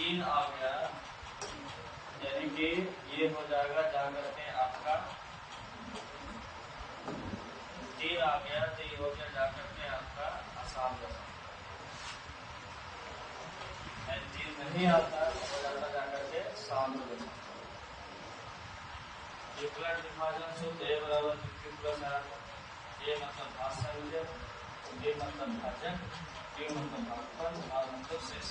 3 आ गया, यानी कि ये हो जाएगा जाकर के आपका 3 आ गया, तो ये हो गया जाकर के आपका आसान दशम। 3 नहीं आता तो हो जाता जाकर के शांत दशम। विकलन विभाजन सूत्र A बराबर Q प्लस R। A मतलब भाज्य संख्या, B मतलब भाजक, Q मतलब भागफल, R मतलब शेष।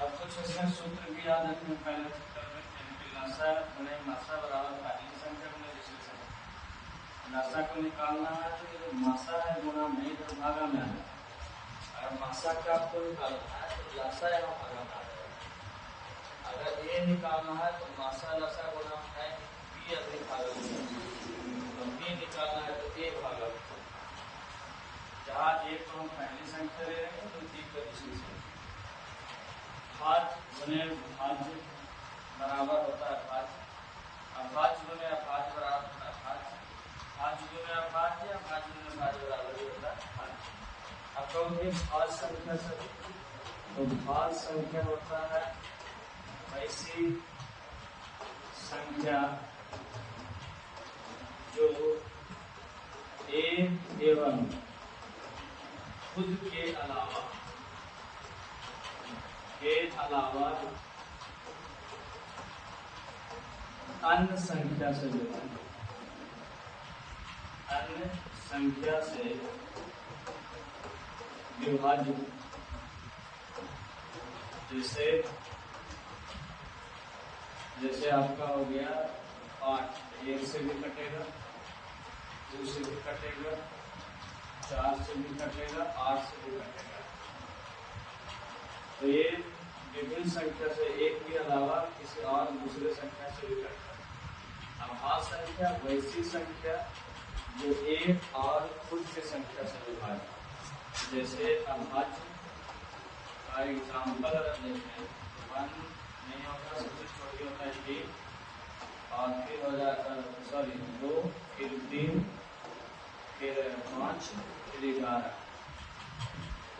अब कुछ इसमें सूत्र भी याद रखने पहले चैप्टर में, यानी कि लसा गुणे मासा बराबर पहली संख्या गुणे दूसरी संख्या। लसा को निकालना है तो ये मासा है गुणा में इधर भागा में है, अगर मासा का आपको निकालना है तो लसा यहाँ भागा में आ जाएगा। अगर ये निकालना है तो मासा लसा गुणा है बी अभी भागा में, तो बी निकालना है तो ए भागा में। जहाँ ए को हम पहली संख्या ले रहे हैं तो बी को दूसरी संख्या। भाज्य गुणे भाज्य बराबर होता है भाज्य, अभाज्य गुणे अभाज्य बराबर होता है भाज्य, भाज्य गुणे अभाज्य, अभाज्य गुणे भाज्य बराबर ही होता है भाज्य। अब कहोगे भाज्य संख्या से, तो भाज्य संख्या होता है वैसी संख्या जो एक एवं खुद के अलावा अन्य संख्या से विभाजित, अन्य संख्या से विभाजित। जैसे आपका हो गया 8, 1 से भी कटेगा, 2 से भी कटेगा, 4 से भी कटेगा, 8 से भी कटेगा। तो ये विभिन्न संख्या से एक के अलावा किसी और दूसरे संख्या से भी कटता है। अभाज्य संख्या वैसी संख्या जो एक और खुद की संख्या से विभाजित। जैसे अभाज्य का एग्जाम्पल अगर देखें, 1 नहीं होता, सबसे छोटी होता है 3, और फिर हो जाता 2, फिर 3, फिर 5, फिर 11।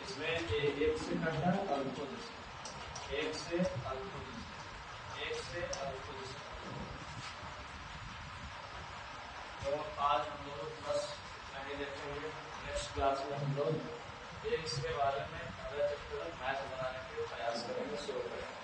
इसमें एक से कटा और खुद से, एक से और खुद से, एक से और खुद से। तो आज हम लोग बस नहीं देखेंगे, नेक्स्ट क्लास में हम लोग इसके बारे में अगला चैप्टर मैथ बनाने के प्रयास करेंगे, शुरू करेंगे।